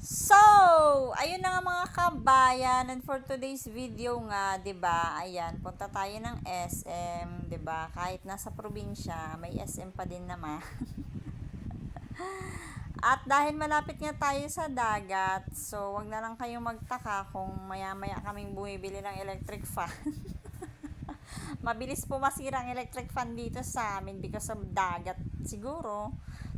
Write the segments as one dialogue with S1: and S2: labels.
S1: So, ayun na nga mga kabayan, and for today's video nga, 'di ba? Ayan, punta tayo ng SM, 'di ba? Kahit nasa probinsya, may SM pa din naman. At dahil malapit nga tayo sa dagat, so wag na lang kayong magtaka kung maya-maya kaming bumibili ng electric fan. Mabilis po masira ang electric fan dito sa amin because of dagat siguro.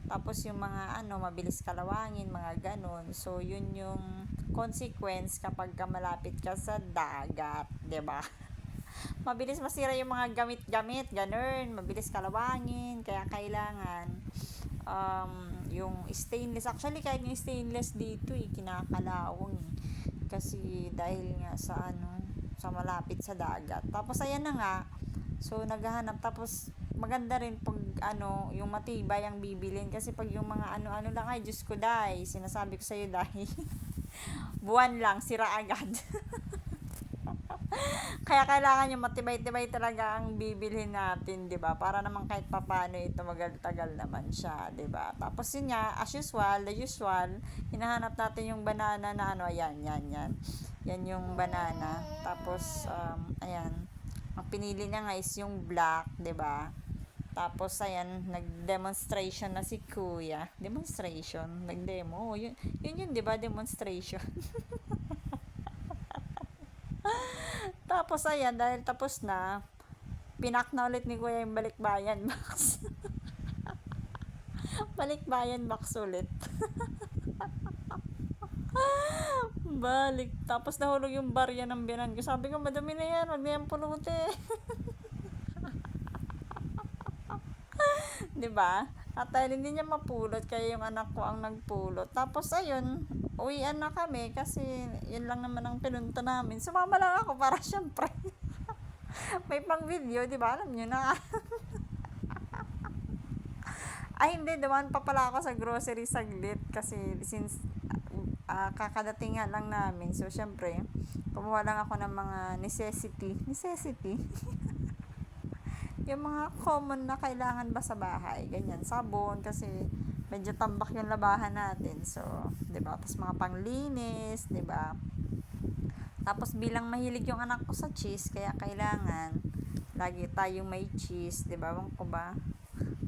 S1: Tapos yung mga mabilis kalawangin, mga ganon. So yun yung consequence kapag ka malapit ka sa dagat, 'di ba? Mabilis masira yung mga gamit-gamit, ganun, mabilis kalawangin, kaya kailangan yung stainless, actually kahit yung stainless dito kinakalawang kasi dahil nga sa malapit sa dagat. Tapos ayan na nga, so naghahanap, tapos maganda rin pag yung matibay ang bibilin, kasi pag yung mga ano lang, ay Diyos ko dahil sinasabi ko sa iyo dahil buwan lang sira agad. Kaya kailangan yung matibay-tibay talaga ang bibilhin natin, 'di ba? Para naman kahit papaano ito magal-tagal naman siya, 'di ba? Tapos yun nga, as usual, the usual, hinahanap natin yung banana na ayan, yan. Yan yung banana. Tapos ayan, ang pinili niya nga is yung black, 'di ba? Tapos ayan, nag-demonstration na si Kuya. Demonstration, nag-demo. Yun, 'di ba? Demonstration. Tapos ayan, dahil tapos na, pinak na ulit ni Kuya yung balikbayan box. Balikbayan box ulit. Balik. Tapos nahulog yung barya ng binan ko. Sabi ko, madami na yan, wag na yan pulutin. 'Di ba? At dahil hindi niya mapulot, kaya yung anak ko ang nagpulot. Tapos ayun, uwian na kami kasi yun lang naman ang pinunta namin. Sumama lang ako para syempre may pang video, 'di ba? Alam niyo na. Ay hindi, dumaan pa pala ako sa grocery saglit kasi since kakadating nga lang namin. So syempre, kumuha lang ako ng mga necessity. Yung mga common na kailangan ba sa bahay, ganyan, sabon kasi medyo tambak yung labahan natin. So, 'di ba? Tapos mga panglinis, 'di ba? Tapos bilang mahilig yung anak ko sa cheese, kaya kailangan lagi tayong may cheese, 'di ba? Wala ko ba?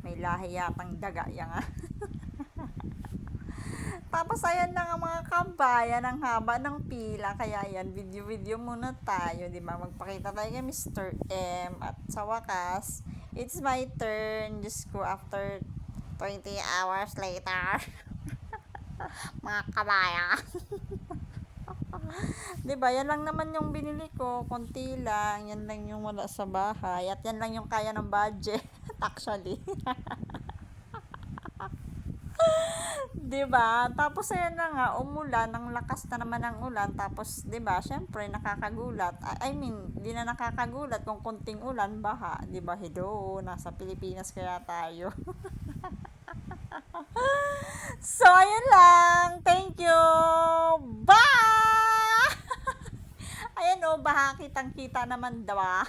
S1: May lahi yatang daga yan nga. Tapos ayan na nga mga kabayan, ang haba ng pila, kaya yan, video muna tayo, 'di ba? Magpakita tayo kay Mr. M, at sa wakas, it's my turn. Just ko, after 20 hours later. Mga kabayan. 'Di ba? Yan lang naman yung binili ko, konti lang. Yan lang yung wala sa bahay, at yan lang yung kaya ng budget actually. 'Di ba? Tapos ayan na nga, umulan, ang lakas na naman ng ulan. Tapos 'di ba, syempre nakakagulat. I mean, di na nakakagulat kung konting ulan, baha, 'di ba? Hello, nasa Pilipinas kaya tayo. So ayun lang. Thank you. Bye. Ayan, oh, baha, kitang-kita naman daw.